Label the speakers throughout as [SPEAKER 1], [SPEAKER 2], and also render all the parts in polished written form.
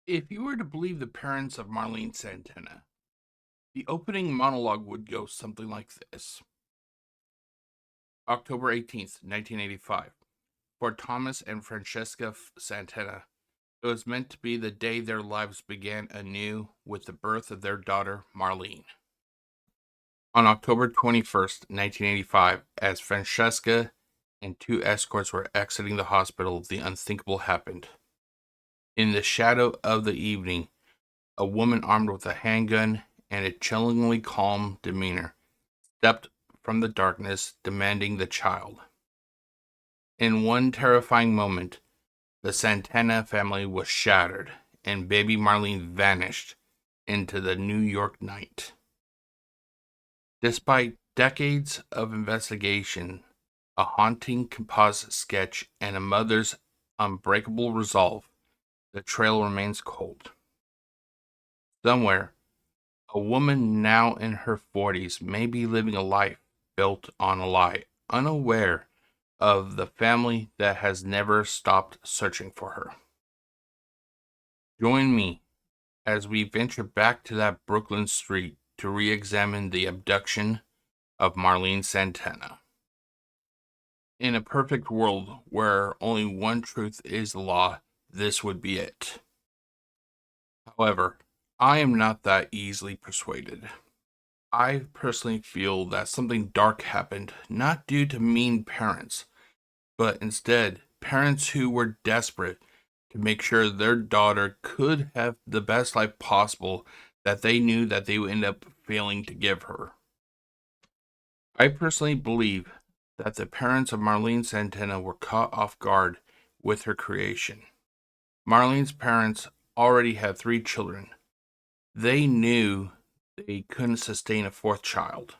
[SPEAKER 1] If you were to believe the parents of Marlene Santana, the opening monologue would go something like this. October 18th, 1985. For Thomas and Francesca Santana, it was meant to be the day their lives began anew with the birth of their daughter, Marlene. On October 21st, 1985, as Francesca and two escorts were exiting the hospital, the unthinkable happened. In the shadow of the evening, a woman armed with a handgun and a chillingly calm demeanor stepped from the darkness, demanding the child. In one terrifying moment, the Santana family was shattered, and baby Marlene vanished into the New York night. Despite decades of investigation, a haunting composite sketch, and a mother's unbreakable resolve, the trail remains cold. Somewhere, a woman now in her 40s may be living a life built on a lie, unaware of the family that has never stopped searching for her. Join me as we venture back to that Brooklyn street to re examine the abduction of Marlene Santana. In a perfect world where only one truth is the law, this would be it. However, I am not that easily persuaded. I personally feel that something dark happened, not due to mean parents, but instead parents who were desperate to make sure their daughter could have the best life possible that they knew that they would end up failing to give her. I personally believe that the parents of Marlene Santana were caught off guard with her creation. Marlene's parents already had 3 children. They knew they couldn't sustain a 4th child,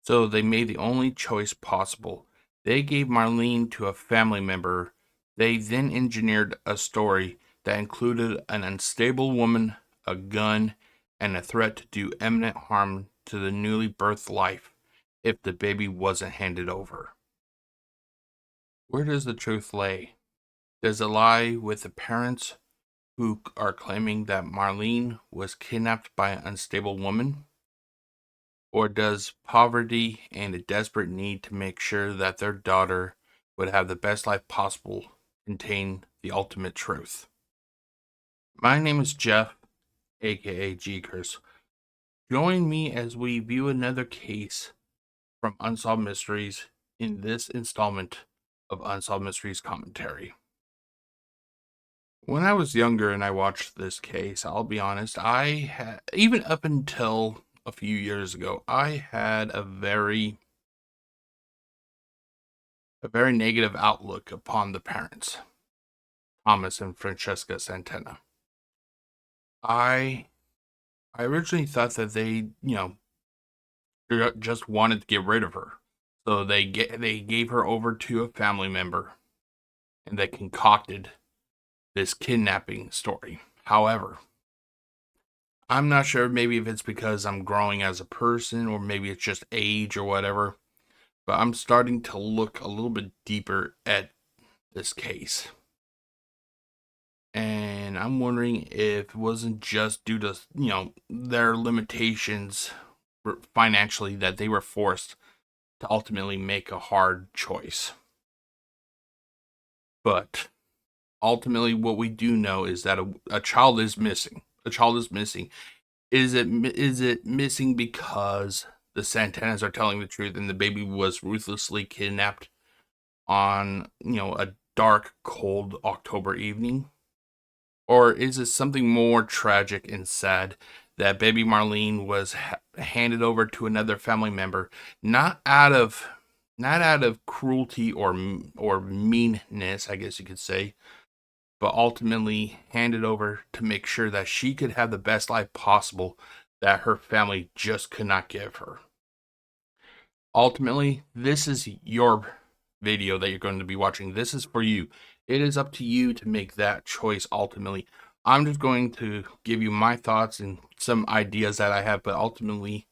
[SPEAKER 1] so they made the only choice possible. They gave Marlene to a family member. They then engineered a story that included an unstable woman, a gun, and a threat to do imminent harm to the newly birthed life if the baby wasn't handed over. Where does the truth lay? Does it lie with the parents who are claiming that Marlene was kidnapped by an unstable woman? Or does poverty and a desperate need to make sure that their daughter would have the best life possible contain the ultimate truth? My name is Jeff, aka GCurse. Join me as we view another case from Unsolved Mysteries in this installment of Unsolved Mysteries Commentary. When I was younger and I watched this case, I'll be honest, I had, even up until a few years ago, I had a very negative outlook upon the parents, Thomas and Francesca Santana. I I originally thought that they, just wanted to get rid of her. So they gave her over to a family member and they concocted this kidnapping story. However, I'm not sure maybe if it's because I'm growing as a person or maybe it's just age or whatever, but I'm starting to look a little bit deeper at this case. And I'm wondering if it wasn't just due to, their limitations financially that they were forced to ultimately make a hard choice. But ultimately, what we do know is that a child is missing. A child is missing. Is it missing because the Santanas are telling the truth and the baby was ruthlessly kidnapped on, a dark, cold October evening? Or is it something more tragic and sad that baby Marlene was handed over to another family member, not out of cruelty or meanness, I guess you could say, but ultimately handed over to make sure that she could have the best life possible that her family just could not give her. Ultimately, this is your video that you're going to be watching. This is for you. It is up to you to make that choice ultimately. I'm just going to give you my thoughts and some ideas that I have, but ultimately,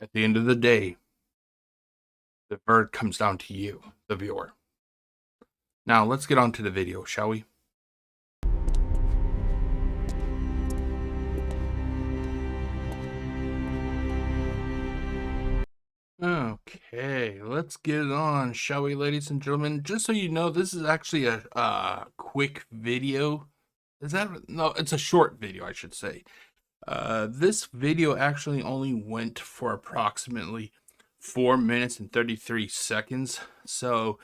[SPEAKER 1] at the end of the day, the verdict comes down to you, the viewer. Now, let's get on to the video, shall we? Okay, let's get it on, shall we, ladies and gentlemen? Just so you know, this is actually a quick video. Is that no? It's a short video, I should say. This video actually only went for approximately 4 minutes and 33 seconds, so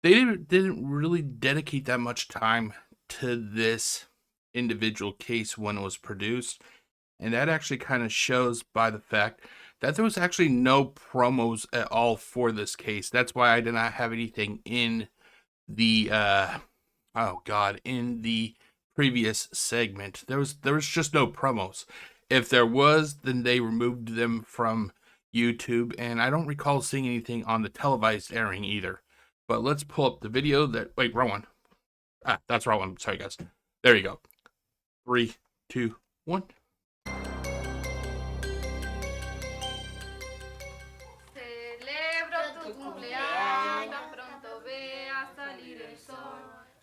[SPEAKER 1] they didn't really dedicate that much time to this individual case when it was produced. And that actually kind of shows by the fact that there was actually no promos at all for this case. That's why I did not have anything in the in the previous segment. There was just no promos. If there was, then they removed them from YouTube, and I don't recall seeing anything on the televised airing either. But let's pull up the video that wait, wrong one. That's wrong one. Sorry guys. There you go. 3, 2, 1.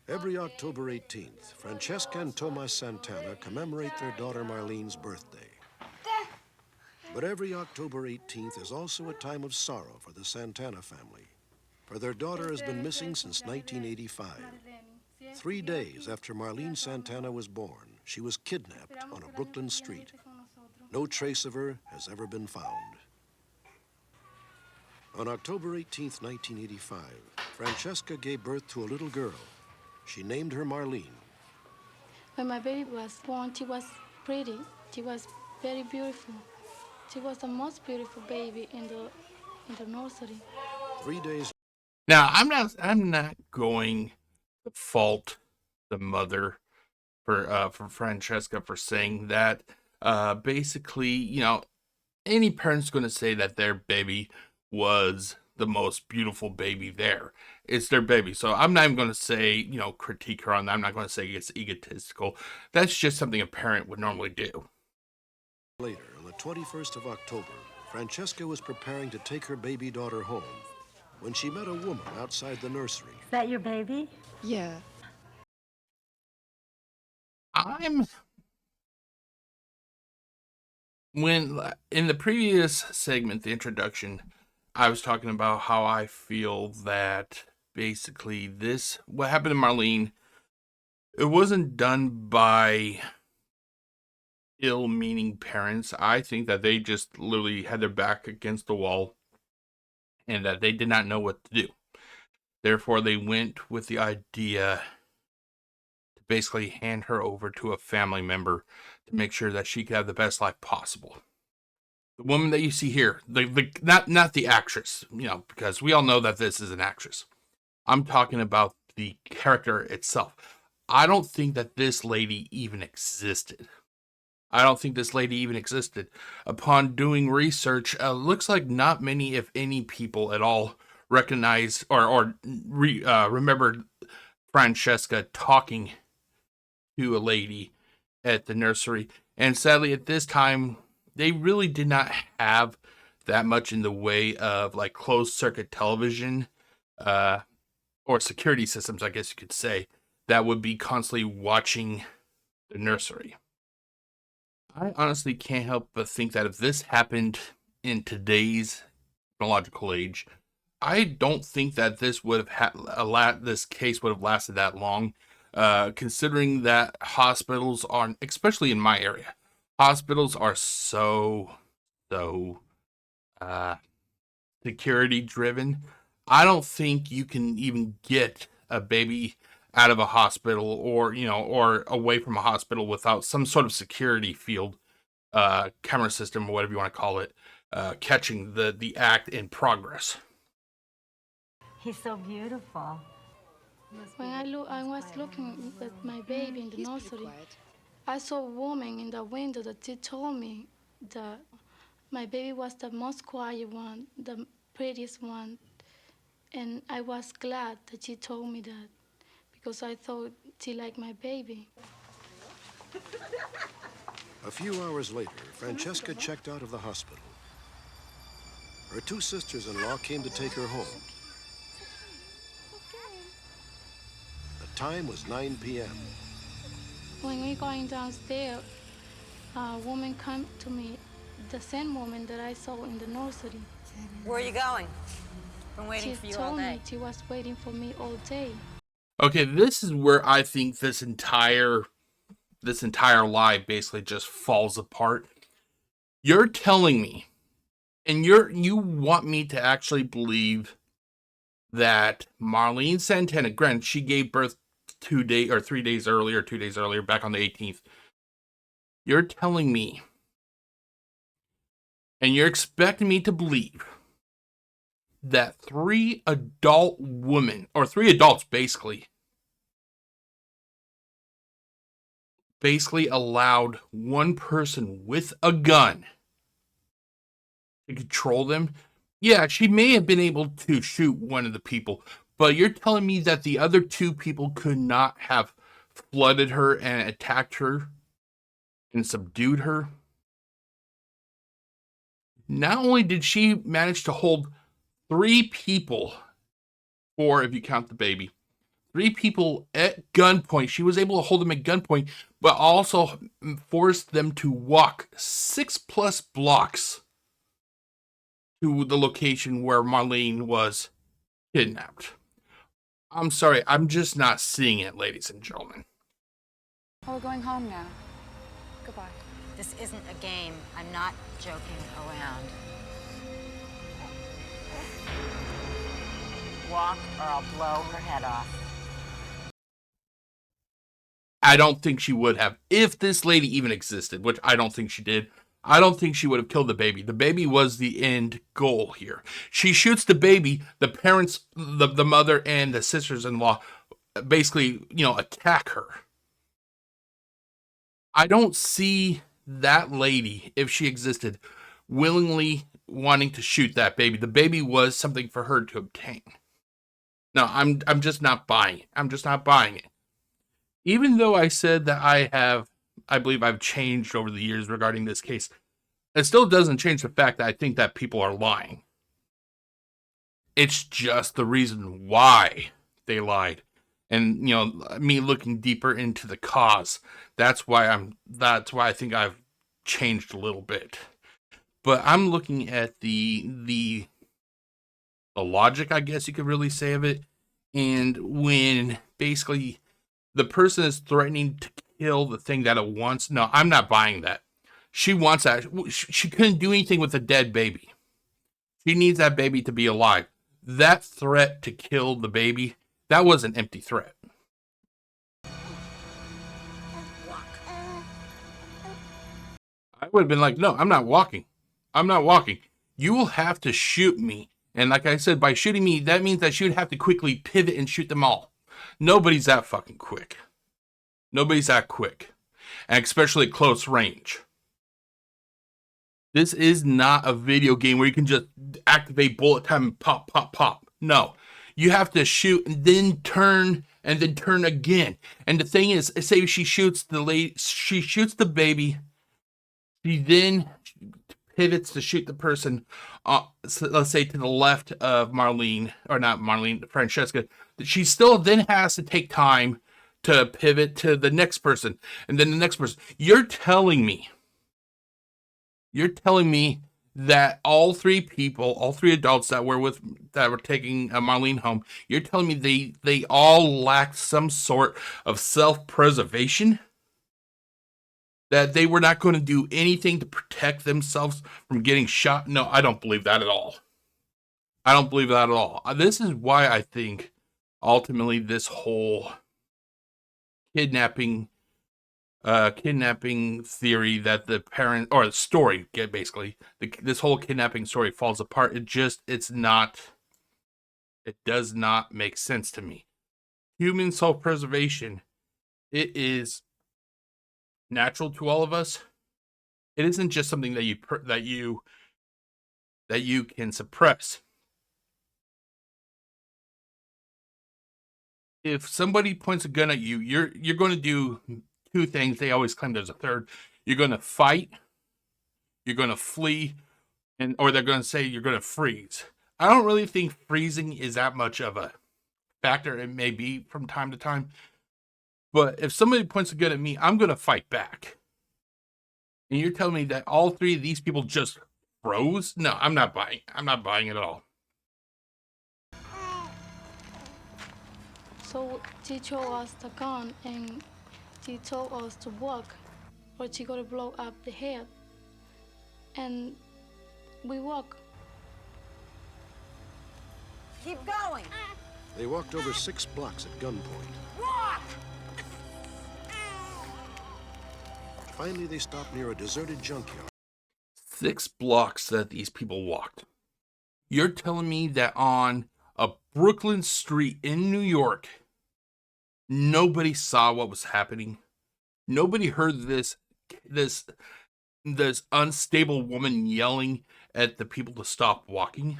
[SPEAKER 2] Every October 18th, Francesca and Tomas Santana commemorate their daughter Marlene's birthday. But every October 18th is also a time of sorrow for the Santana family, for their daughter has been missing since 1985. 3 days after Marlene Santana was born, she was kidnapped on a Brooklyn street. No trace of her has ever been found. On October 18th, 1985, Francesca gave birth to a little girl. She named her Marlene.
[SPEAKER 3] When my baby was born, she was pretty. She was very beautiful. She was the most beautiful baby in the nursery.
[SPEAKER 2] 3 days.
[SPEAKER 1] Now, I'm not going to fault the mother for Francesca for saying that. Basically, you know, any parent's going to say that their baby was the most beautiful baby there. It's their baby. So I'm not even going to say, you know, critique her on that. I'm not going to say it's egotistical. That's just something a parent would normally do.
[SPEAKER 2] Later, on the 21st of October, Francesca was preparing to take her baby daughter home when she met a woman outside the nursery.
[SPEAKER 4] Is that your baby?
[SPEAKER 5] Yeah.
[SPEAKER 1] When in the previous segment, the introduction, I was talking about how I feel that basically what happened to Marlene, it wasn't done by ill-meaning parents. I think that they just literally had their back against the wall and that they did not know what to do. Therefore, they went with the idea to basically hand her over to a family member to make sure that she could have the best life possible. The woman that you see here, not the actress, you know, because we all know that this is an actress. I'm talking about the character itself. I don't think that this lady even existed. Upon doing research, looks like not many, if any, people at all recognized or remembered Francesca talking to a lady at the nursery. And sadly, at this time, they really did not have that much in the way of like closed circuit television or security systems, I guess you could say, that would be constantly watching the nursery. I honestly can't help but think that if this happened in today's technological age, I don't think that this would have this case would have lasted that long, considering that hospitals are, especially in my area, hospitals are so security driven. I don't think you can even get a baby out of a hospital or away from a hospital without some sort of security field, camera system or whatever you want to call it, catching the act in progress.
[SPEAKER 4] He's so beautiful.
[SPEAKER 3] When I was looking at my baby in the nursery, I saw a woman in the window that she told me that my baby was the most quiet one, the prettiest one. And I was glad that she told me that because I thought she liked my baby.
[SPEAKER 2] A few hours later, Francesca checked out of the hospital. Her two sisters-in-law came to take her home. The time was 9 p.m.
[SPEAKER 3] When we going downstairs, a woman came to me, the same woman that I saw in the nursery.
[SPEAKER 5] Where are you going? Been waiting for
[SPEAKER 3] She
[SPEAKER 5] you all
[SPEAKER 3] told
[SPEAKER 5] day.
[SPEAKER 3] me she was waiting for me all day.
[SPEAKER 1] Okay, this is where I think this entire lie basically just falls apart. You're telling me, and you want me to actually believe that Marlene Santana, granted, she gave birth 3 days earlier, back on the 18th. You're telling me, and you're expecting me to believe that three adults basically allowed one person with a gun to control them. Yeah, she may have been able to shoot one of the people, but you're telling me that the other two people could not have flooded her and attacked her and subdued her? Not only did she manage to hold three people, or if you count the baby, three people at gunpoint. She was able to hold them at gunpoint, but also forced them to walk 6+ blocks to the location where Marlene was kidnapped. I'm sorry, I'm just not seeing it, ladies and gentlemen.
[SPEAKER 6] We're going home now. Goodbye.
[SPEAKER 5] This isn't a game. I'm not joking around. Walk or I'll blow her head off.
[SPEAKER 1] I don't think she would have. If this lady even existed, which I don't think she did, I don't think she would have killed the baby. The baby was the end goal here. She shoots the baby, the parents, the mother, and the sisters-in-law basically, attack her. I don't see that lady, if she existed, willingly wanting to shoot that baby. The baby was something for her to obtain. No, I'm just not buying it. I'm just not buying it. Even though I said that I believe I've changed over the years regarding this case, it still doesn't change the fact that I think that people are lying. It's just the reason why they lied. And, me looking deeper into the cause, that's why I think I've changed a little bit. But I'm looking at the logic, I guess you could really say, of it. And when basically the person is threatening to kill the thing that it wants, no, I'm not buying that. She wants that. She couldn't do anything with a dead baby. She needs that baby to be alive. That threat to kill the baby, that was an empty threat. I would have been like, no, I'm not walking. I'm not walking. You will have to shoot me. And like I said, by shooting me, that means that she would have to quickly pivot and shoot them all. Nobody's that fucking quick. Nobody's that quick. And especially at close range. This is not a video game where you can just activate bullet time and pop, pop, pop. No. You have to shoot and then turn again. And the thing is, say she shoots the baby. She then pivots to shoot the person, so let's say to the left of Marlene, or not Marlene, Francesca. She still then has to take time to pivot to the next person, and then the next person. You're telling me that all three adults that were taking Marlene home, you're telling me they all lacked some sort of self-preservation? That they were not going to do anything to protect themselves from getting shot? No, I don't believe that at all. I don't believe that at all. This is why I think ultimately this whole kidnapping theory that the parent, or the story, basically this whole kidnapping story falls apart. It does not make sense to me. Human self-preservation, it is natural to all of us. It isn't just something that you can suppress. If somebody points a gun at you, you're going to do two things. They always claim there's a third. You're going to fight, you're going to flee, or they're going to say you're going to freeze. I don't really think freezing is that much of a factor. It may be from time to time, but if somebody points a gun at me, I'm going to fight back. And you're telling me that all three of these people just froze? No, I'm not buying. I'm not buying it at all.
[SPEAKER 3] So she showed us the gun and she told us to walk or she gonna blow up the head. And we walk.
[SPEAKER 5] Keep going.
[SPEAKER 2] They walked over 6 blocks at gunpoint.
[SPEAKER 5] Walk!
[SPEAKER 2] Finally, they stopped near a deserted junkyard.
[SPEAKER 1] 6 blocks that these people walked. You're telling me that on a Brooklyn street in New York, nobody saw what was happening? Nobody heard this unstable woman yelling at the people to stop walking?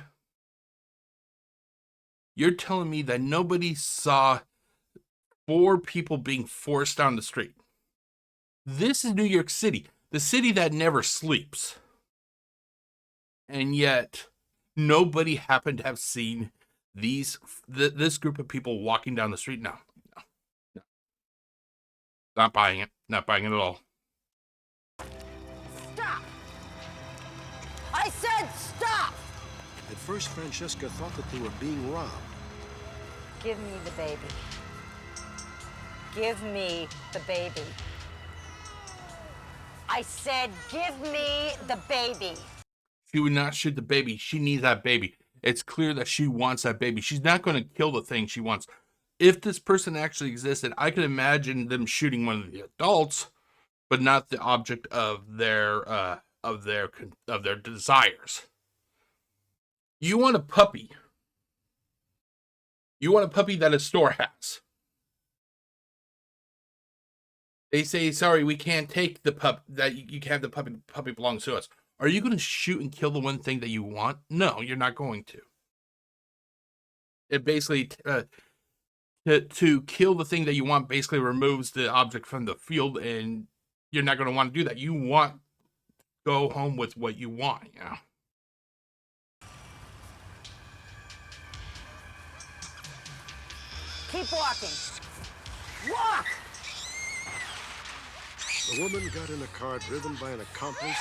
[SPEAKER 1] You're telling me that nobody saw 4 people being forced down the street? This is New York City, the city that never sleeps. And yet, nobody happened to have seen this group of people walking down the street? No. Not buying it. Not buying it at all.
[SPEAKER 5] Stop! I said stop!
[SPEAKER 2] At first, Francesca thought that they were being robbed.
[SPEAKER 5] Give me the baby. Give me the baby. I said give me the baby.
[SPEAKER 1] She would not shoot the baby. She needs that baby. It's clear that she wants that baby. She's not going to kill the thing she wants. If this person actually existed, I could imagine them shooting one of the adults, but not the object of their desires. You want a puppy. You want a puppy that a store has. They say, sorry, we can't take the pup. That you can have the puppy. The puppy belongs to us. Are you going to shoot and kill the one thing that you want? No, you're not going to. It basically to kill the thing that you want basically removes the object from the field, and you're not going to want to do that. You want to go home with what you want. You know.
[SPEAKER 5] Keep walking. Walk!
[SPEAKER 2] The woman got in a car driven by an accomplice.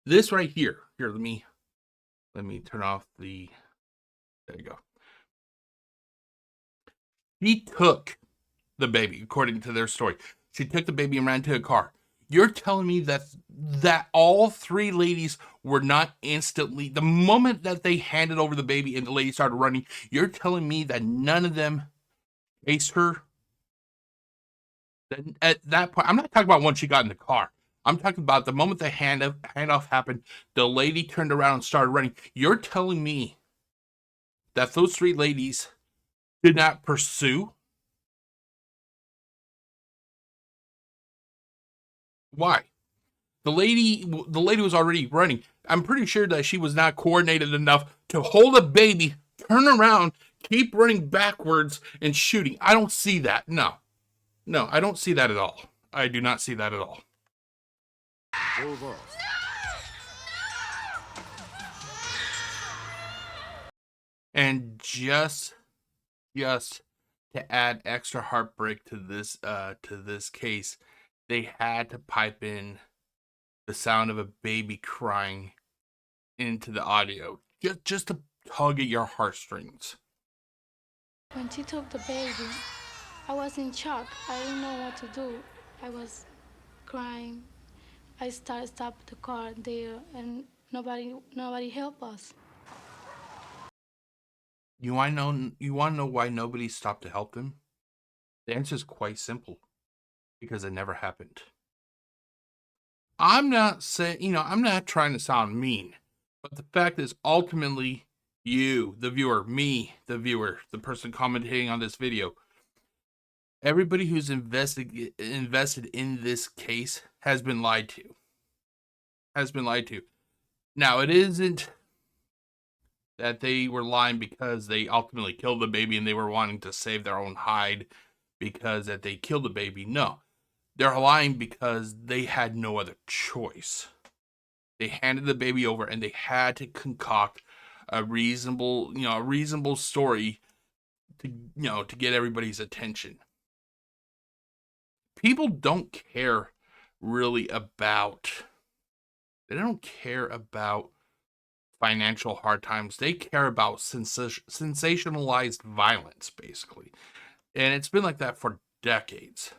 [SPEAKER 1] This right here. Here, let me turn off the. There you go. She took the baby, according to their story. She took the baby and ran to a car. You're telling me that all 3 ladies were not instantly, the moment that they handed over the baby and the lady started running, you're telling me that none of them chased her? At that point, I'm not talking about when she got in the car. I'm talking about the moment the handoff happened, the lady turned around and started running. You're telling me that those 3 ladies did not pursue? Why? The lady was already running. I'm pretty sure that she was not coordinated enough to hold a baby, turn around, keep running backwards, and shooting. I don't see that. No, I don't see that at all. I do not see that at all.
[SPEAKER 2] Drove off.
[SPEAKER 1] And just to add extra heartbreak to this case, they had to pipe in the sound of a baby crying into the audio, just to tug at your heartstrings.
[SPEAKER 3] When she took the baby, I was in shock. I didn't know what to do. I was crying. I stopped the car there, and nobody helped us.
[SPEAKER 1] You want to know why nobody stopped to help them? The answer is quite simple. Because it never happened. I'm not saying, I'm not trying to sound mean, but the fact is ultimately you, the viewer, me, the viewer, the person commentating on this video, everybody who's invested in this case has been lied to. Now, it isn't that they were lying because they ultimately killed the baby and they were wanting to save their own hide because that they killed the baby. No. They're lying because they had no other choice. They handed the baby over and they had to concoct a reasonable story to get everybody's attention. People don't care really about They don't care about financial hard times. They care about sensationalized violence, basically. And it's been like that for decades.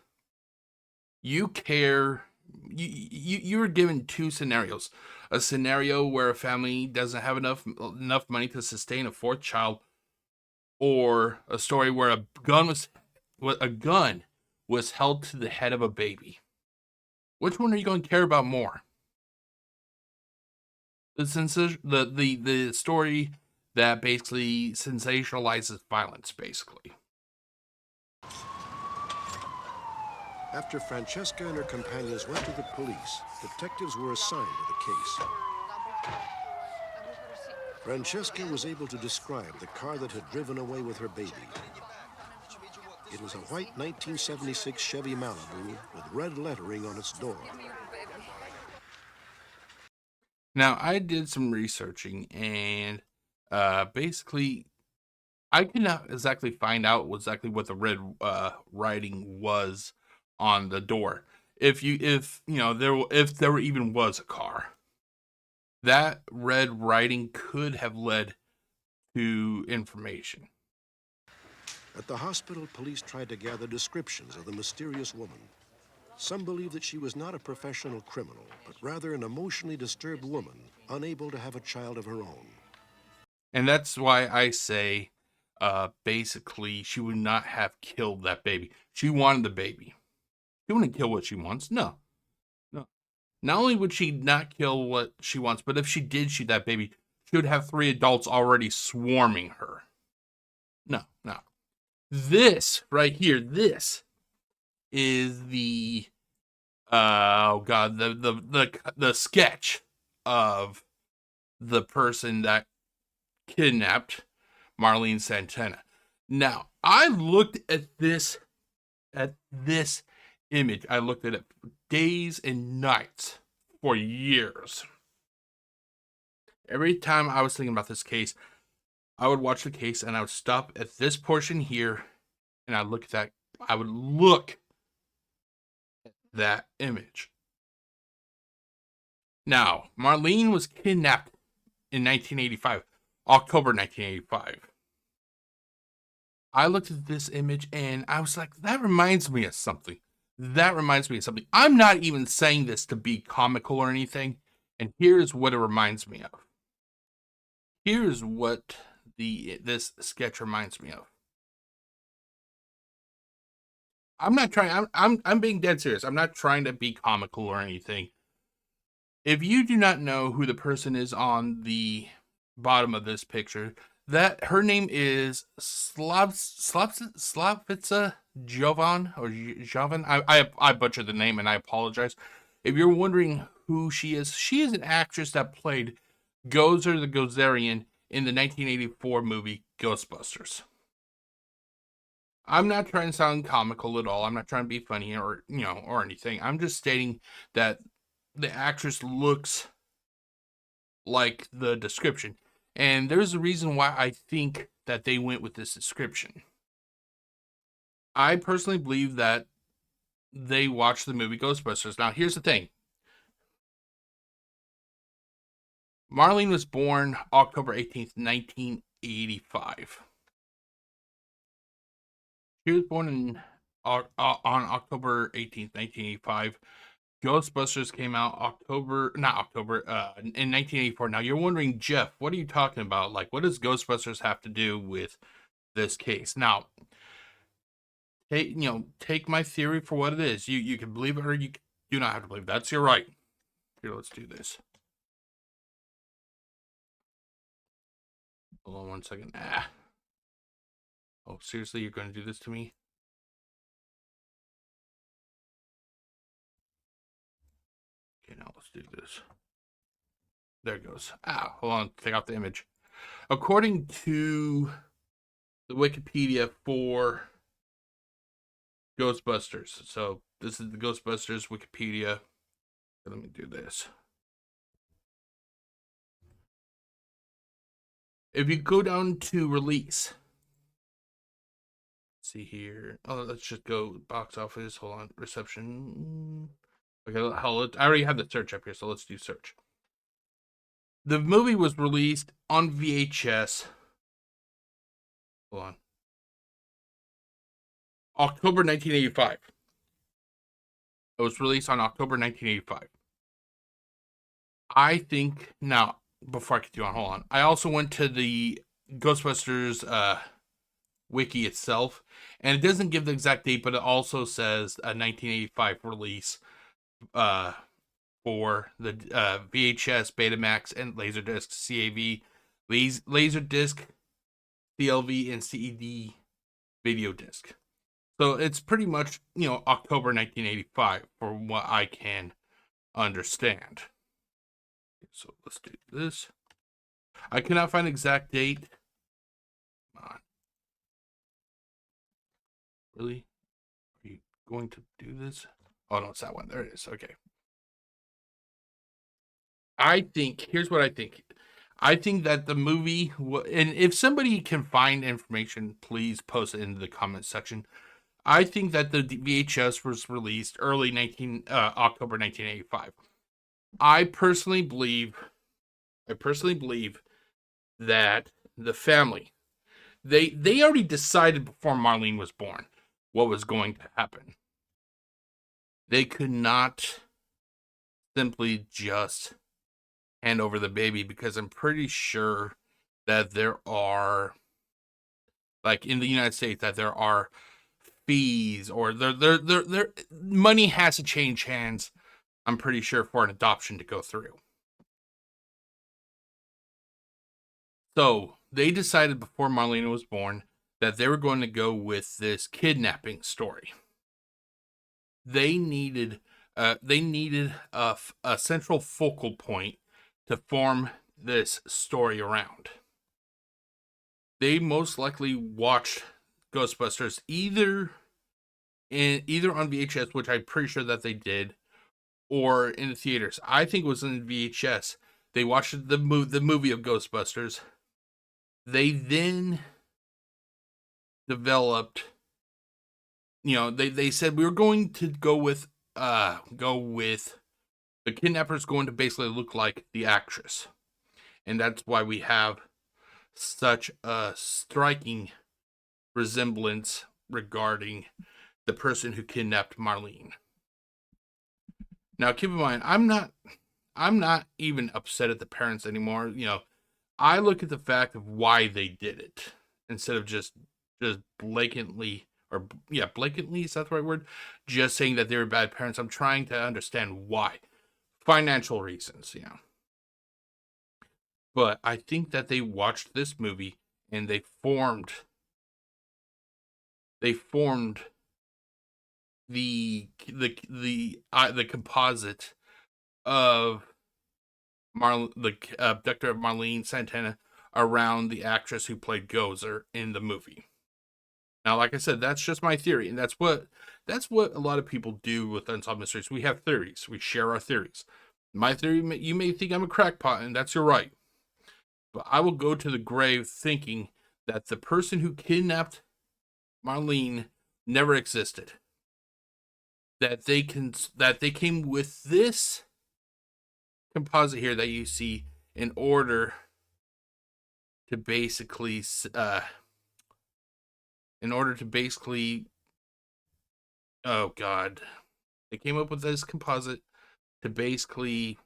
[SPEAKER 1] You care. You're given two scenarios: a scenario where a family doesn't have enough money to sustain a fourth child, or a story where a gun was held to the head of a baby. Which one are you going to care about more? The story that basically sensationalizes violence, basically.
[SPEAKER 2] After Francesca and her companions went to the police, detectives were assigned to the case. Francesca was able to describe the car that had driven away with her baby. It was a white 1976 Chevy Malibu with red lettering on its door.
[SPEAKER 1] Now, I did some researching, and basically, I could not exactly find out exactly what the red writing was on the door. If there even was a car, that red writing could have led to information.
[SPEAKER 2] At the hospital, police tried to gather descriptions of the mysterious woman. Some believe that she was not a professional criminal, but rather an emotionally disturbed woman, unable to have a child of her own.
[SPEAKER 1] And that's why I say, basically, she would not have killed that baby. She wanted the baby. She wouldn't kill what she wants. No. No. Not only would she not kill what she wants, but if she did shoot that baby, she would have 3 adults already swarming her. No, no. This right here, this is the the sketch of the person that kidnapped Marlene Santana. Now, I looked at this image. I looked at it days and nights for years. Every time I was thinking about this case, I would watch the case and I would stop at this portion here and I would look at that image. Now, Marlene was kidnapped in 1985, October 1985. I looked at this image and I was like, that reminds me of something. That reminds me of something. I'm not even saying this to be comical or anything. And here's what it reminds me of. Here's what this sketch reminds me of. I'm not trying. I'm being dead serious. I'm not trying to be comical or anything. If you do not know who the person is on the bottom of this picture, that her name is Slavica Jovan or Jovan. I butchered the name and I apologize. If you're wondering who she is an actress that played Gozer the Gozerian in the 1984 movie Ghostbusters. I'm not trying to sound comical at all. I'm not trying to be funny or anything. I'm just stating that the actress looks like the description. And there's a reason why I think that they went with this description. I personally believe that they watched the movie Ghostbusters. Now, here's the thing. Marlene was born October 18th, 1985. She was born on October 18th, 1985. Ghostbusters came out in 1984. Now you're wondering, Jeff, what are you talking about? Like, what does Ghostbusters have to do with this case? Now, take my theory for what it is. You can believe it or you do not have to believe it. That's your right. Here, let's do this. Hold on 1 second. Oh, seriously, you're going to do this to me? Okay, now let's do this. There it goes. Hold on. Take out the image. According to the Wikipedia for Ghostbusters. So this is the Ghostbusters Wikipedia. Let me do this. If you go down to release, see here. Oh, let's just go box office. Hold on, reception. Okay, I already have the search up here, so let's do search. The movie was released on VHS. Hold on. October 1985. It was released on October 1985. I think now, before I continue on, hold on. I also went to the Ghostbusters wiki itself, and it doesn't give the exact date, but it also says a 1985 release for the VHS, Betamax, and Laserdisc, CAV, Laserdisc, CLV, and CED video disc. So it's pretty much, October 1985 for what I can understand. So let's do this. I cannot find exact date. Come on. Really? Are you going to do this? Oh, no, it's that one. There it is. Okay. Here's what I think. I think that the movie, and if somebody can find information, please post it in the comment section. I think that the VHS was released early October 1985. I personally believe that the family, they already decided before Marlene was born what was going to happen. They could not simply just hand over the baby, because I'm pretty sure that there are, like in the United States, that there are fees, or there money has to change hands, I'm pretty sure, for an adoption to go through. So they decided before Marlena was born that they were going to go with this kidnapping story. They needed a central focal point to form this story around. They most likely watched Ghostbusters either on VHS, which I'm pretty sure that they did, or in the theaters. I think it was in VHS. They watched the movie of Ghostbusters. They then developed, they said we were going to go with the kidnapper's going to basically look like the actress. And that's why we have such a striking resemblance regarding the person who kidnapped Marlene. Now, keep in mind, I'm not even upset at the parents anymore. I look at the fact of why they did it instead of just blatantly, blatantly, is that the right word? Just saying that they were bad parents. I'm trying to understand why. Financial reasons, But I think that they watched this movie and they formed the composite of the abductor of Marlene Santana around the actress who played Gozer in the movie. Now, like I said, that's just my theory, and that's what a lot of people do with Unsolved Mysteries. We have theories. We share our theories. My theory, you may think I'm a crackpot, and that's your right. But I will go to the grave thinking that the person who kidnapped Marlene never existed. That they came with this composite here that you see in order to basically oh god, they came up with this composite to basically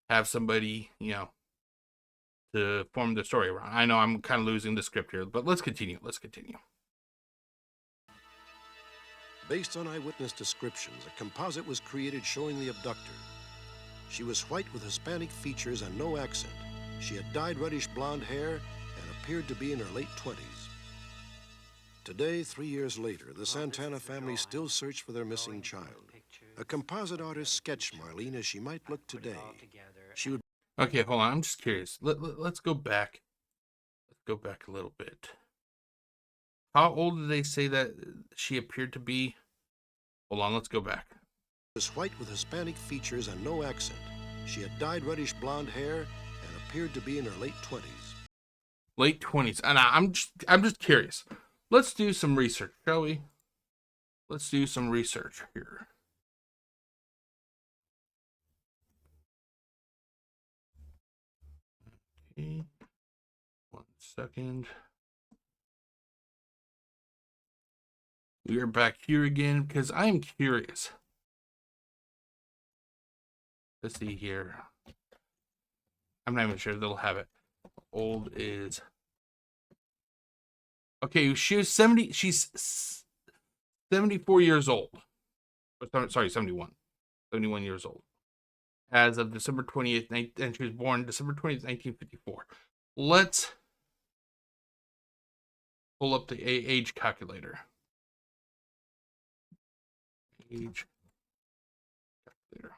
[SPEAKER 1] have somebody, to form the story around. I know I'm kind of losing the script here, but let's continue.
[SPEAKER 2] Based on eyewitness descriptions, a composite was created showing the abductor. She was white with Hispanic features and no accent. She had dyed reddish blonde hair and appeared to be in her late 20s. Today, 3 years later, the Santana family still search for their missing child. A composite artist sketched Marlene as she might look today. She would...
[SPEAKER 1] Okay, hold on. I'm just curious. Let's go back. Let's go back a little bit. How old did they say that she appeared to be? Hold on, let's go back.
[SPEAKER 2] Was white with Hispanic features and no accent. She had dyed reddish blonde hair and appeared to be in her late 20s.
[SPEAKER 1] Late 20s. And I'm just curious. Let's do some research, shall we? Let's do some research here. Okay. 1 second. We are back here again because I'm curious. Let's see here. I'm not even sure they'll have it. Old is. Okay, she was 70. She's 74 years old. Sorry, 71. 71 years old. As of December 20th, and she was born December 20th, 1954. Let's pull up the age calculator. Age calculator.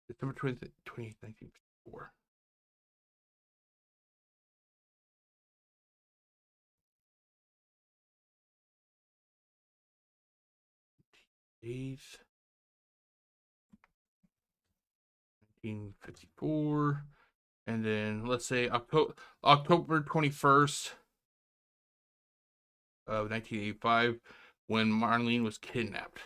[SPEAKER 1] December 20th, 1954. Eighth, 1954, and then let's say October 21st of 1985, when Marlene was kidnapped.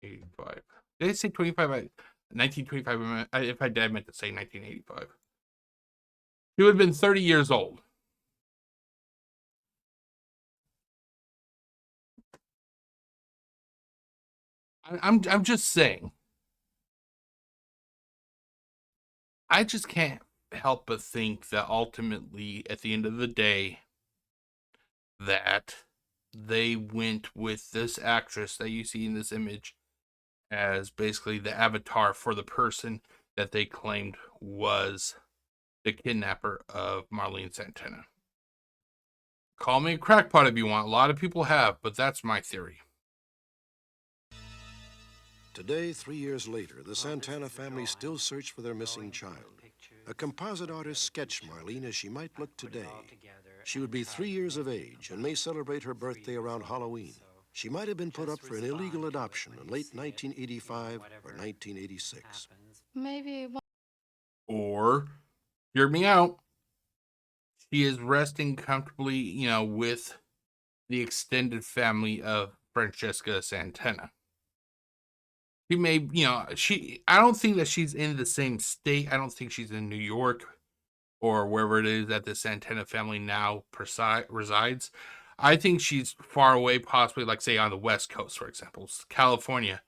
[SPEAKER 1] 85. Did I say 25? 1925. If I did, I meant to say 1985. She would have been 30 years old. I'm just saying. I just can't help but think that ultimately, at the end of the day, that they went with this actress that you see in this image as basically the avatar for the person that they claimed was the kidnapper of Marlene Santana. Call me a crackpot if you want. A lot of people have, but that's my theory.
[SPEAKER 2] Today, 3 years later, the Santana family still search for their missing child. A composite artist sketched Marlene as she might look today. She would be 3 years of age and may celebrate her birthday around Halloween. She might have been put up for an illegal adoption in late 1985 or 1986.
[SPEAKER 3] Maybe
[SPEAKER 1] Or, hear me out, she is resting comfortably, with the extended family of Francesca Santana. She may, I don't think that she's in the same state. I don't think she's in New York or wherever it is that the Santana family now resides. I think she's far away, possibly, like, say, on the West Coast, for example, California,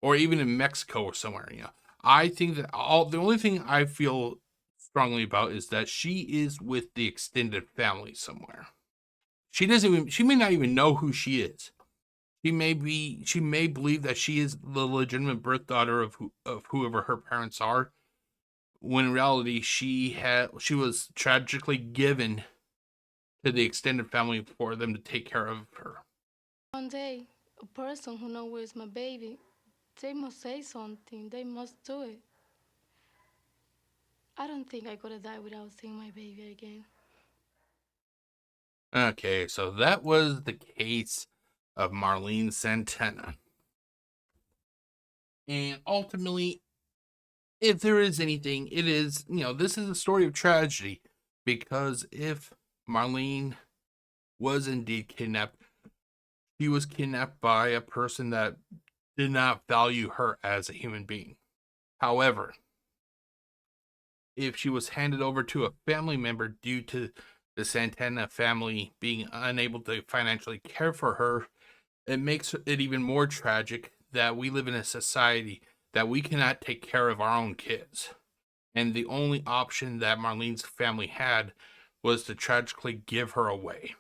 [SPEAKER 1] or even in Mexico or somewhere. I think that the only thing I feel strongly about is that she is with the extended family somewhere. She may not even know who she is. She may believe that she is the legitimate birth daughter of whoever her parents are, when in reality she was tragically given to the extended family for them to take care of her.
[SPEAKER 3] one day, a person who knows where's my baby, they must say something. They must do it. I don't think I could have died without seeing my baby again.
[SPEAKER 1] Okay, so that was the case of Marlene Santana. And ultimately, if there is anything, it is, this is a story of tragedy. Because if Marlene was indeed kidnapped, she was kidnapped by a person that did not value her as a human being. However, if she was handed over to a family member due to the Santana family being unable to financially care for her, it makes it even more tragic that we live in a society that we cannot take care of our own kids. And the only option that Marlene's family had was to tragically give her away.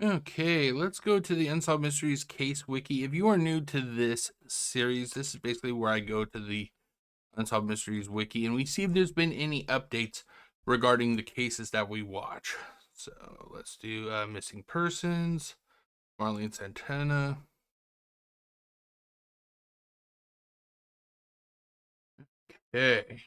[SPEAKER 1] Okay, let's go to the Unsolved Mysteries Case Wiki. If you are new to this series, this is basically where I go to the Unsolved Mysteries Wiki and we see if there's been any updates regarding the cases that we watch. So let's do missing persons, Marlene Santana. Okay.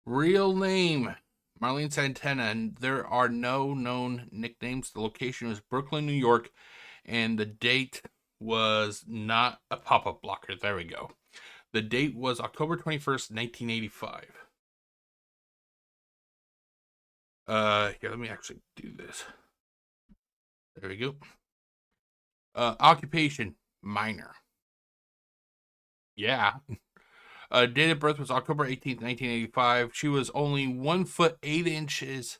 [SPEAKER 1] Real name, Marlene Santana, and there are no known nicknames. The location is Brooklyn, New York, and the date was not a pop-up blocker. There we go. The date was October 21st, 1985. Here, let me actually do this. There we go. Occupation, minor. Yeah. Date of birth was October 18th, 1985. She was only 1 foot 8 inches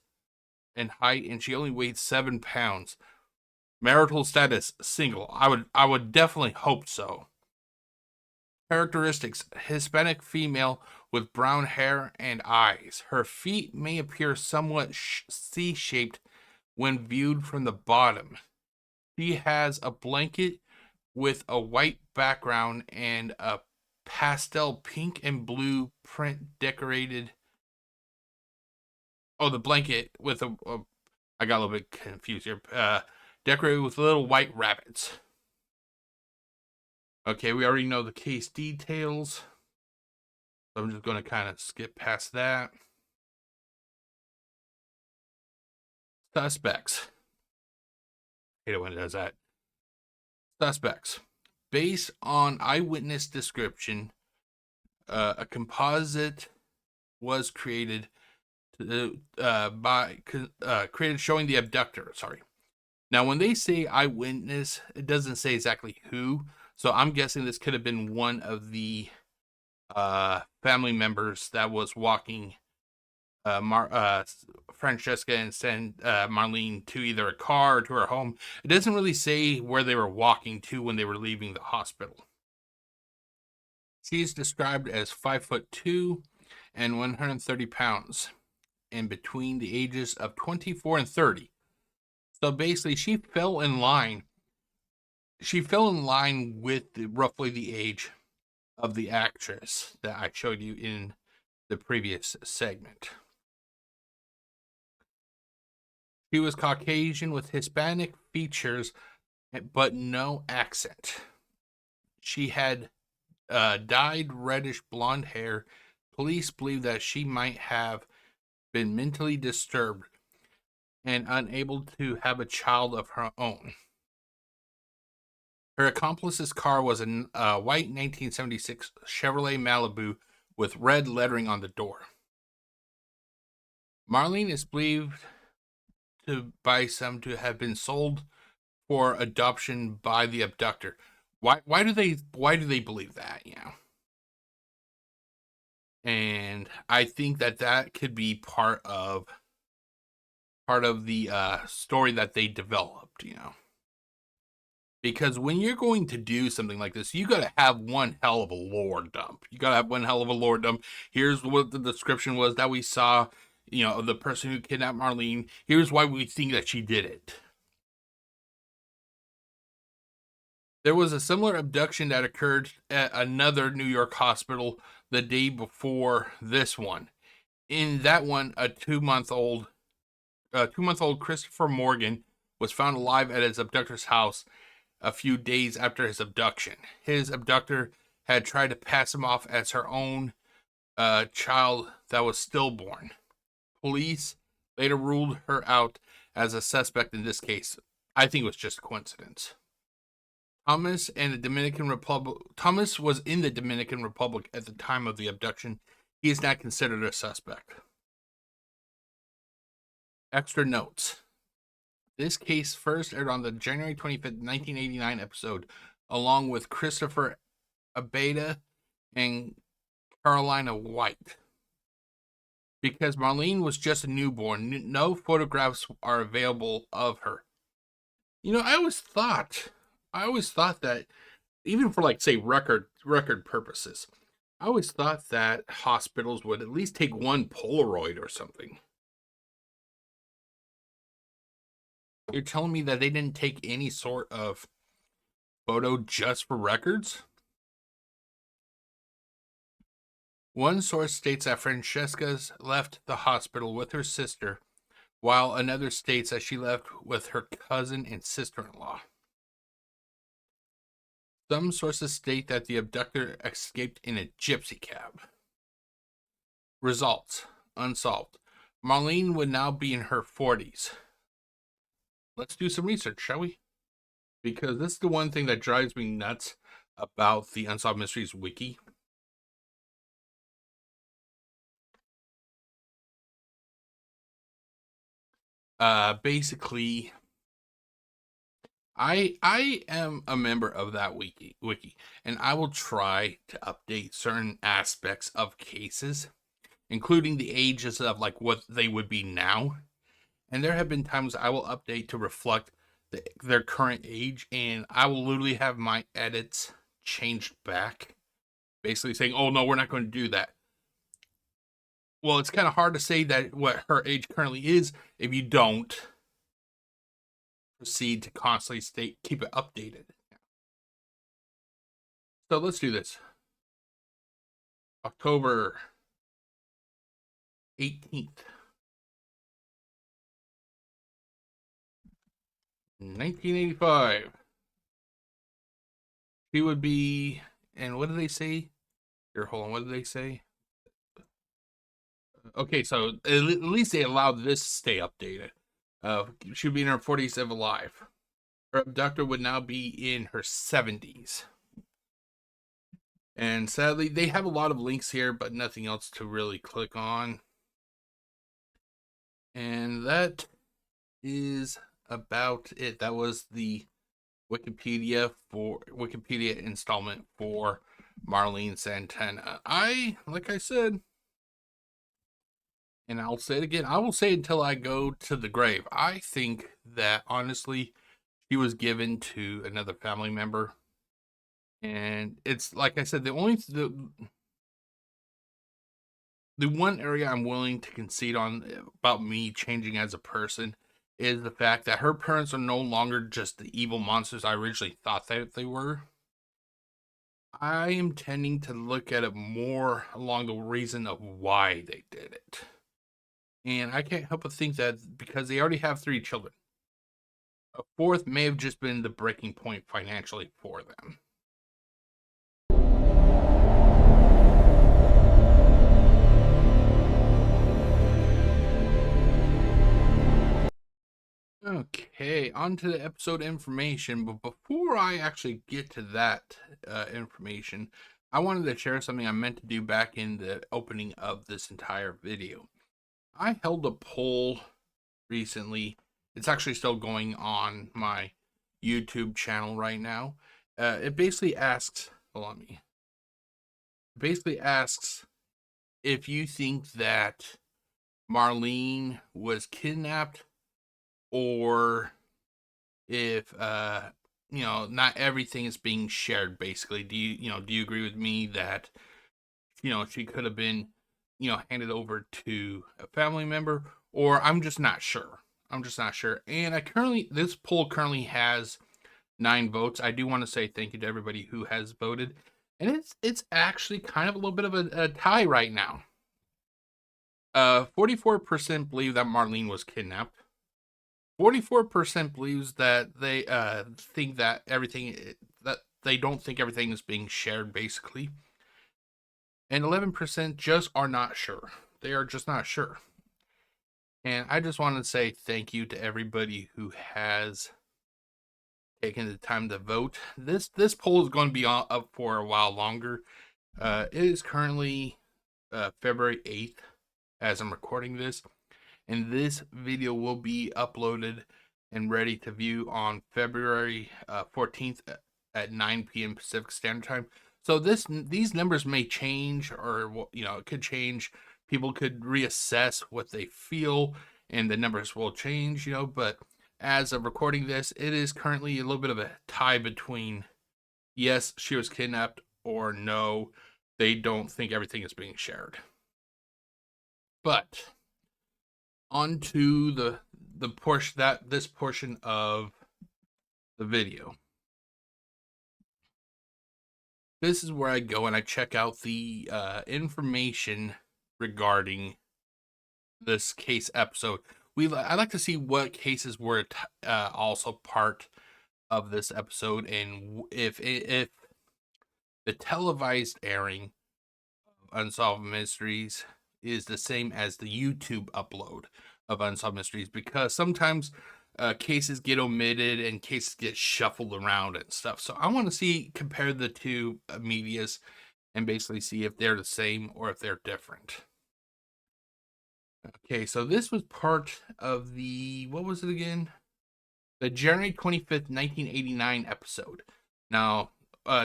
[SPEAKER 1] in height, and she only weighed 7 pounds. Marital status, single. I would definitely hope so. Characteristics, Hispanic female with brown hair and eyes. Her feet may appear somewhat C-shaped when viewed from the bottom. She has a blanket with a white background and a pastel pink and blue print decorated. Oh, the blanket with I got a little bit confused here. Decorated with little white rabbits. Okay, we already know the case details. So I'm just going to kind of skip past that. Suspects. I hate it when it does that. Suspects. Based on eyewitness description, a composite was created created showing the abductor. Sorry. Now, when they say eyewitness, it doesn't say exactly who. So I'm guessing this could have been one of the family members that was walking Francesca and Marlene to either a car or to her home. It doesn't really say where they were walking to when they were leaving the hospital. She's described as 5'2" and 130 pounds, and between the ages of 24 and 30. So basically, she fell in line. She fell in line with roughly the age of the actress that I showed you in the previous segment. She was Caucasian with Hispanic features, but no accent. She had dyed reddish blonde hair. Police believe that she might have been mentally disturbed and unable to have a child of her own. Her accomplice's car was a white 1976 Chevrolet Malibu with red lettering on the door. Marlene is believed by some to have been sold for adoption by the abductor. Why do they believe that, you know? And I think that could be part of the story that they developed, you know. Because when you're going to do something like this, you got to have one hell of a lore dump. You got to have one hell of a lore dump. Here's what the description was that we saw, you know, the person who kidnapped Marlene. Here's why we think that she did it. There was a similar abduction that occurred at another New York hospital the day before this one. In that one, a two-month-old Christopher Morgan was found alive at his abductor's house a few days after his abduction. His abductor had tried to pass him off as her own child that was stillborn. Police later ruled her out as a suspect in this case. I think it was just a coincidence. Thomas was in the Dominican Republic at the time of the abduction. He is not considered a suspect. Extra notes. This case first aired on the January 25th, 1989 episode, along with Christopher Abeda and Carolina White. Because Marlene was just a newborn, no photographs are available of her. You know, I always thought that, even for, like, say, record purposes, I always thought that hospitals would at least take one Polaroid or something. You're telling me that they didn't take any sort of photo just for records? One source states that Francesca's left the hospital with her sister, while another states that she left with her cousin and sister-in-law. Some sources state that the abductor escaped in a gypsy cab. Results: unsolved. Marlene would now be in her 40s. Let's do some research, shall we? because this is the one thing that drives me nuts about the Unsolved Mysteries wiki. Basically, I am a member of that wiki, and I will try to update certain aspects of cases, including the ages of like what they would be now. And there have been times I will update to reflect their current age, and I will literally have my edits changed back, basically saying, "Oh no, we're not going to do that." Well, it's kind of hard to say that what her age currently is if you don't proceed to constantly keep it updated. So let's do this. October 18th, 1985. She would be, and what did they say? Here, hold on, what did they say? Okay, so at least they allowed this to stay updated. She would be in her 40s if alive. Her abductor would now be in her 70s. And sadly, they have a lot of links here, but nothing else to really click on. And that is about it. That was the Wikipedia installment for Marlene Santana. Like I said, and I'll say it again, I will say it until I go to the grave. I think that honestly, she was given to another family member. And it's like I said, the one area I'm willing to concede on about me changing as a person is the fact that her parents are no longer just the evil monsters I originally thought that they were. I am tending to look at it more along the reason of why they did it. And I can't help but think that because they already have 3 children, a 4th may have just been the breaking point financially for them. Okay, on to the episode information. But before I actually get to that information, I wanted to share something I meant to do back in the opening of this entire video. I held a poll recently. It's actually still going on my YouTube channel right now. It basically asks, hold on me. It basically asks if you think that Marlene was kidnapped or if not everything is being shared. Basically, do you agree with me that she could have been handed over to a family member, or I'm just not sure. And this poll currently has 9 votes. I do want to say thank you to everybody who has voted, and it's actually kind of a little bit of a tie right now. 44% believe that Marlene was kidnapped. 44% believes that they think that they don't think everything is being shared, basically. And 11% just are not sure. They are just not sure. And I just want to say thank you to everybody who has taken the time to vote. This poll is going to be up for a while longer. It is currently February 8th as I'm recording this. And this video will be uploaded and ready to view on February 14th at 9 p.m. Pacific Standard Time. So these numbers may change, or it could change. People could reassess what they feel, and the numbers will change. But as of recording this, it is currently a little bit of a tie between yes, she was kidnapped, or no, they don't think everything is being shared. But onto the portion this portion of the video. This is where I go and I check out the information regarding this case episode. I like to see what cases were also part of this episode, and if the televised airing of Unsolved Mysteries is the same as the YouTube upload of Unsolved Mysteries, because sometimes cases get omitted and cases get shuffled around and stuff. So I want to compare the two medias and basically see if they're the same or if they're different. Okay, so this was part of the, what was it again? The January 25th, 1989 episode. Now,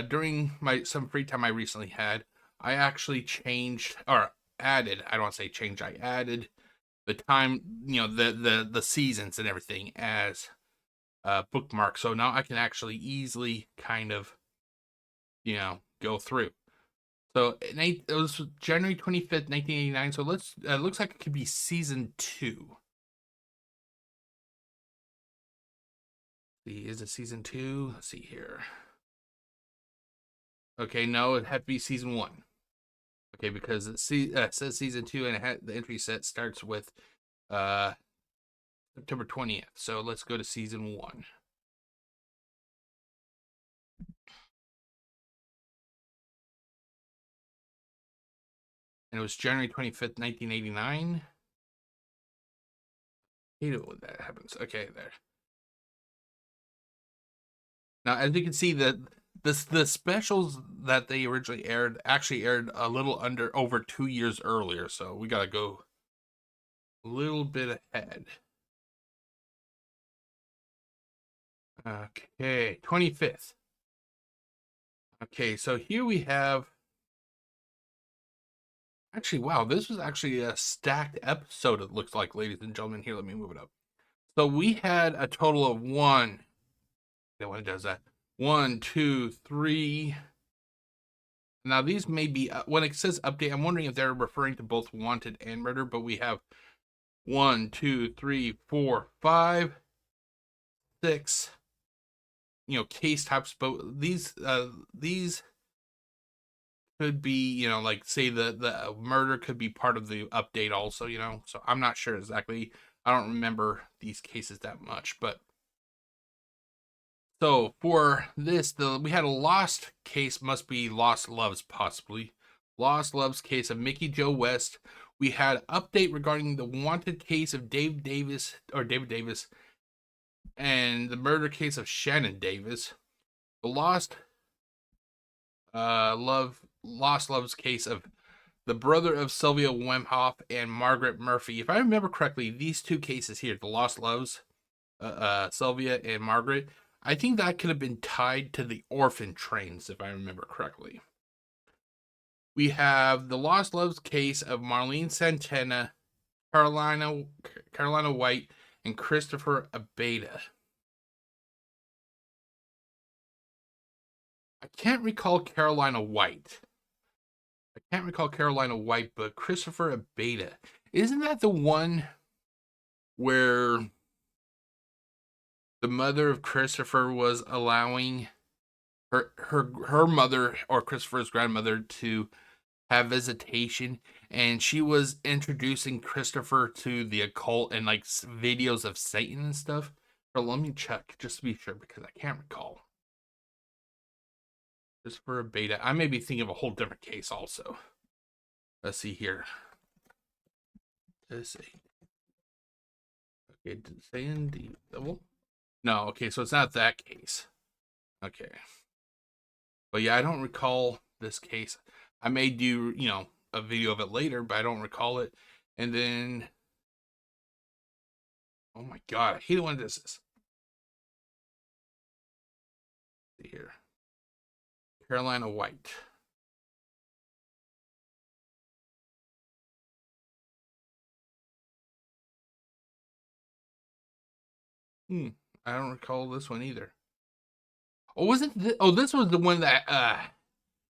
[SPEAKER 1] during some free time I recently had, I actually changed, or added, I don't want to say change, I added the time, the seasons and everything as bookmarks. So now I can actually easily kind of, go through. So it was January 25th, 1989. So looks like it could be season 2. See, is it season 2? Let's see here. Okay, no, it had to be season 1. Okay, because it says season 2, and the entry set starts with September 20th. So let's go to season 1. And it was January 25th, 1989. I hate it when that happens. Okay, there. Now, as you can see, the specials that they originally actually aired a little over 2 years earlier. So we got to go a little bit ahead. Okay, 25th. Okay, so here we have. Actually, wow, this was actually a stacked episode, it looks like, ladies and gentlemen. Here, let me move it up. So we had a total of one. That one does that. 1, 2, 3. Now, these may be, when it says update, I'm wondering if they're referring to both wanted and murder, but we have 1, 2, 3, 4, 5, 6, case types, but these could be, like say the murder could be part of the update also, so I'm not sure exactly. I don't remember these cases that much, but so for this, we had a lost case, must be Lost Loves, possibly. Lost Loves case of Mickey Joe West. We had update regarding the wanted case of David Davis, and the murder case of Shannon Davis. The Lost Loves case of the brother of Sylvia Wemhoff and Margaret Murphy. If I remember correctly, these two cases here, the Lost Loves, Sylvia and Margaret, I think that could have been tied to the orphan trains, if I remember correctly. We have the Lost Loves case of Marlene Santana, Carolina White, and Christopher Abeda. I can't recall Carolina White. But Christopher Abeda. Isn't that the one where the mother of Christopher was allowing her mother, or Christopher's grandmother, to have visitation, and she was introducing Christopher to the occult and like videos of Satan and stuff? But let me check just to be sure, because I can't recall. Christopher Abeda. I may be thinking of a whole different case also. Let's see here. Let's see. Okay, did it say in the double? No, okay, so it's not that case. Okay. But yeah, I don't recall this case. I may do, a video of it later, but I don't recall it. And then, oh my god, I hate it when this is. Let's see here. Carolina White. I don't recall this one either. Oh, wasn't this was the one that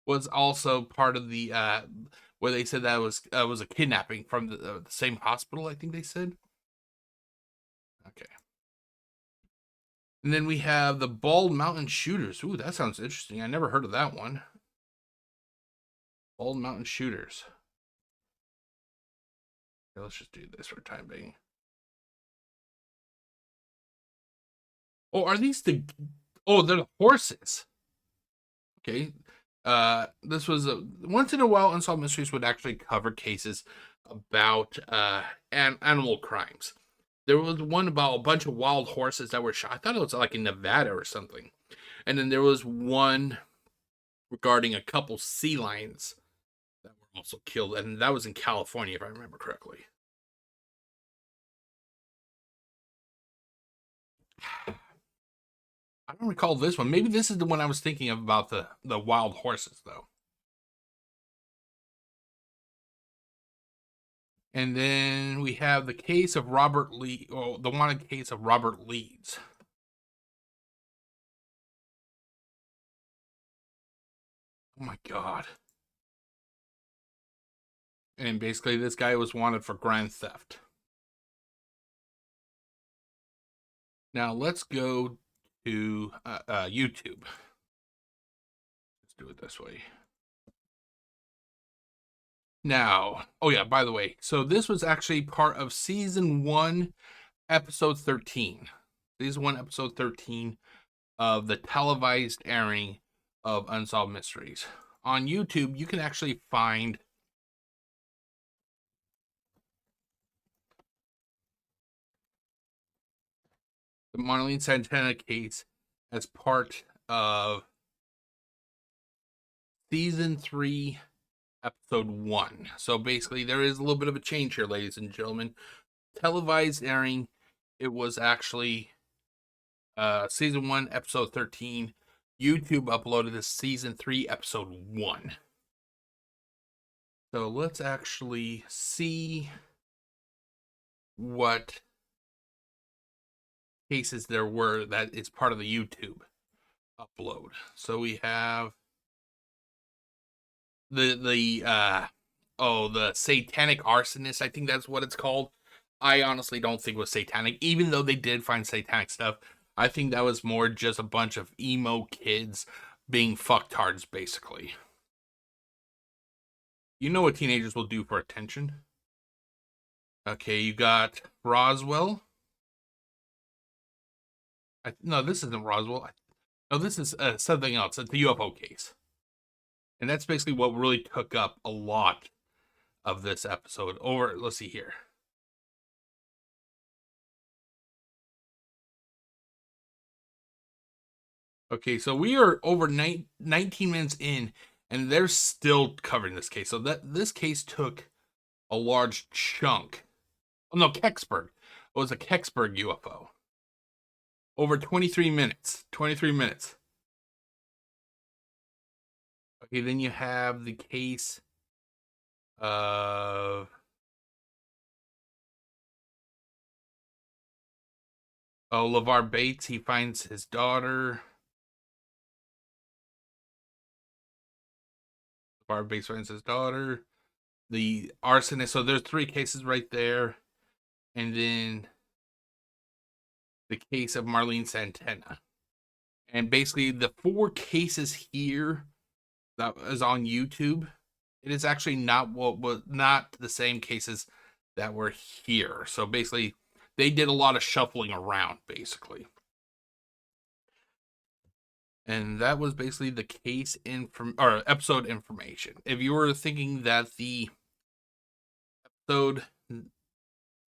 [SPEAKER 1] was also part of the where they said that was a kidnapping from the same hospital, I think they said. Okay. And then we have the Bald Mountain Shooters. Ooh, that sounds interesting. I never heard of that one. Bald Mountain Shooters. Okay, let's just do this for time being. Oh, are these the? Oh, they're the horses. Okay. This was once in a while, Unsolved Mysteries would actually cover cases about animal crimes. There was one about a bunch of wild horses that were shot. I thought it was like in Nevada or something. And then there was one regarding a couple sea lions that were also killed, and that was in California, if I remember correctly. I don't recall this one. Maybe this is the one I was thinking of about the wild horses, though. And then we have the case of Robert Lee, or the wanted case of Robert Leeds. Oh my God. And basically, this guy was wanted for grand theft. Now, let's go to YouTube. Let's do it this way. Now, oh yeah, by the way, so this was actually part of season 1, episode 13. Season 1, episode 13 of the televised airing of Unsolved Mysteries. On YouTube, you can actually find the Marlene Santana case as part of season 3, episode 1. So basically, there is a little bit of a change here, ladies and gentlemen. Televised airing, it was actually season 1, episode 13. YouTube uploaded this season 3, episode 1. So let's actually see what cases there were that is part of the YouTube upload. So we have the satanic arsonist. I think that's what it's called. I honestly don't think it was satanic, even though they did find satanic stuff. I think that was more just a bunch of emo kids being fucktards, basically. You know what teenagers will do for attention. Okay, you got Roswell. No, this isn't Roswell. No, this is something else. It's the UFO case. And that's basically what really took up a lot of this episode. Let's see here. Okay, so we are over 19 minutes in, and they're still covering this case. So this case took a large chunk. Oh, no, Kecksburg. It was a Kecksburg UFO. Over 23 minutes. 23 minutes. Okay, then you have the case of LeVar Bates. He finds his daughter. LeVar Bates finds his daughter. The arsonist. So there's 3 cases right there. And then the case of Marlene Santana. And basically the 4 cases here that is on YouTube, it is actually not the same cases that were here. So basically they did a lot of shuffling around, basically. And that was basically the case episode information. If you were thinking that the episode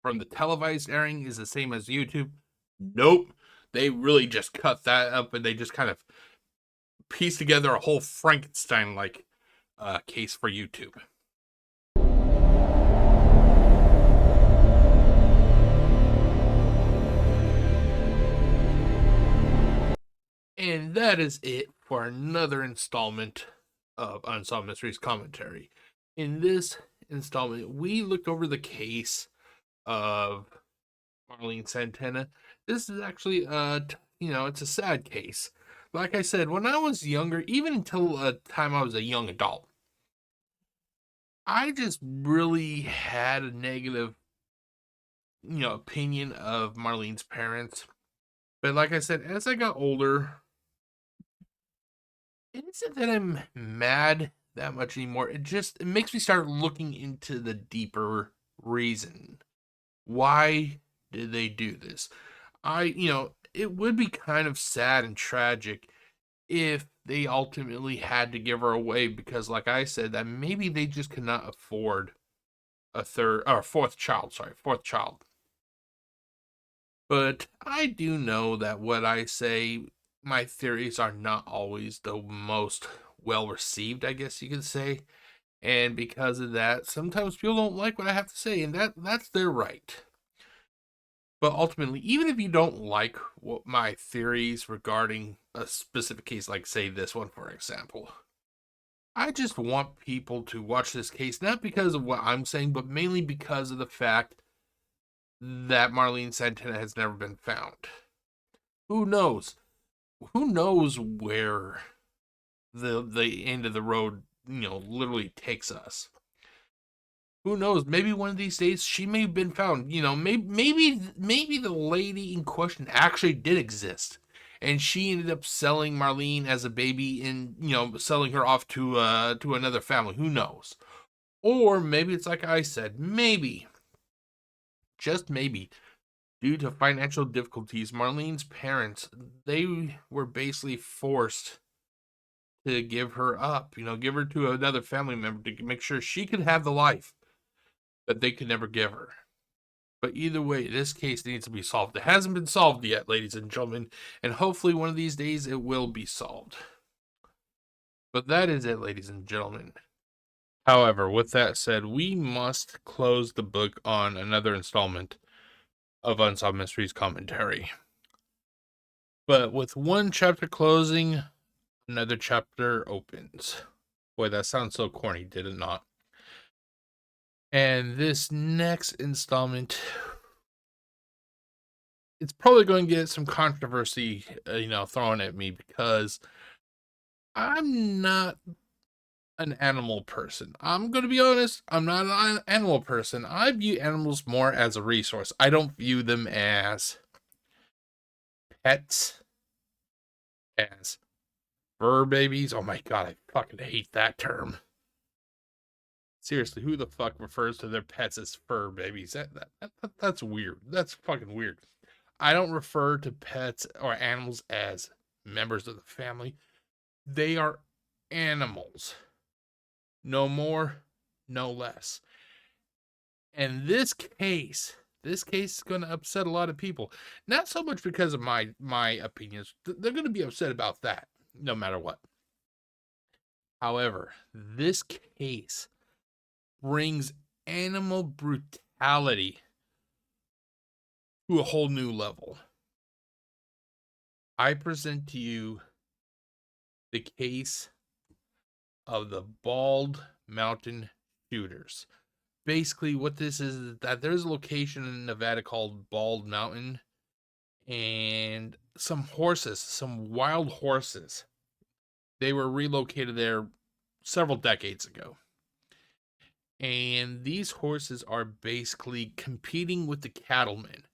[SPEAKER 1] from the televised airing is the same as YouTube, nope. They really just cut that up, and they just kind of pieced together a whole Frankenstein-like case for YouTube. And that is it for another installment of Unsolved Mysteries Commentary. In this installment, we looked over the case of Marlene Santana. This is actually, it's a sad case. Like I said, when I was younger, even until the time I was a young adult, I just really had a negative, opinion of Marlene's parents. But like I said, as I got older, it isn't that I'm mad that much anymore. It makes me start looking into the deeper reason. Why did they do this? It would be kind of sad and tragic if they ultimately had to give her away because, like I said, that maybe they just could not afford a fourth child. But I do know that what I say, my theories are not always the most well received, I guess you could say. And because of that, sometimes people don't like what I have to say, and that's their right. But ultimately, even if you don't like what my theories regarding a specific case, like say this one for example, I just want people to watch this case not because of what I'm saying, but mainly because of the fact that Marlene Santana has never been found. Who knows? Who knows where the end of the road, literally takes us? Who knows? Maybe one of these days she may have been found. Maybe the lady in question actually did exist, and she ended up selling Marlene as a baby and selling her off to another family. Who knows? Or maybe it's like I said, maybe, just maybe, due to financial difficulties, Marlene's parents, they were basically forced to give her up, give her to another family member to make sure she could have the life that they could never give her. But either way, this case needs to be solved. It hasn't been solved yet, ladies and gentlemen, and hopefully one of these days it will be solved. But that is it, ladies and gentlemen. However, with that said, we must close the book on another installment of Unsolved Mysteries Commentary. But with one chapter closing, another chapter opens. Boy, that sounds so corny, did it not? And this next installment, it's probably going to get some controversy, thrown at me because I'm not an animal person. I'm going to be honest, I'm not an animal person. I view animals more as a resource. I don't view them as pets, as fur babies. Oh my god, I fucking hate that term. Seriously, who the fuck refers to their pets as fur babies? That's weird. That's fucking weird. I don't refer to pets or animals as members of the family. They are animals. No more, no less. And this case is going to upset a lot of people. Not so much because of my opinions. They're going to be upset about that no matter what. However, this case brings animal brutality to a whole new level. I present to you the case of the Bald Mountain Shooters. Basically, what this is that there's a location in Nevada called Bald Mountain, and some wild horses, they were relocated there several decades ago. And these horses are basically competing with the cattlemen,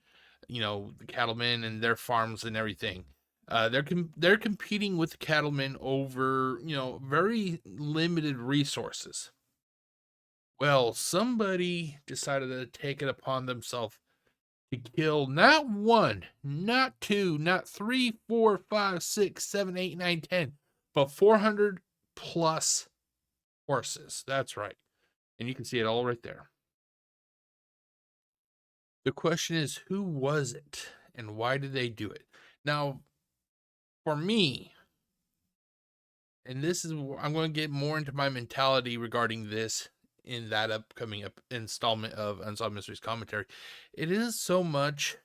[SPEAKER 1] the cattlemen and their farms and everything. They're competing with the cattlemen over, very limited resources. Well, somebody decided to take it upon themselves to kill not one, not two, not three, 4, 5, 6, 7, 8, 9, 10, but 400 plus horses. That's right. And you can see it all right there. The question is, who was it and why did they do it? Now, for me, and this is, I'm going to get more into my mentality regarding this in that upcoming installment of Unsolved Mysteries Commentary. It is so much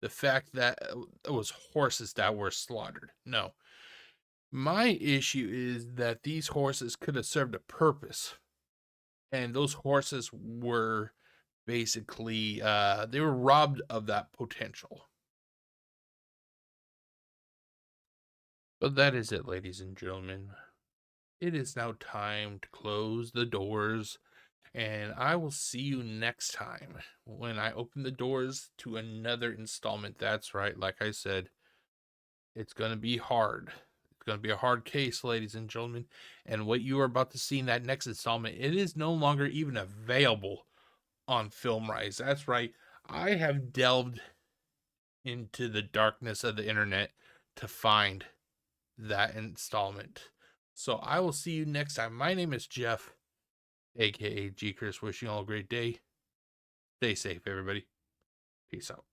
[SPEAKER 1] the fact that it was horses that were slaughtered. No. My issue is that these horses could have served a purpose. And those horses were basically, they were robbed of that potential. But that is it, ladies and gentlemen. It is now time to close the doors, and I will see you next time when I open the doors to another installment. That's right, like I said, it's going to be hard. It's going to be a hard case, ladies and gentlemen. And what you are about to see in that next installment, it is no longer even available on FilmRise. That's right, I have delved into the darkness of the internet to find that installment. So I will see you next time. My name is Jeff, aka GCurse, wishing you all a great day. Stay safe, everybody. Peace out.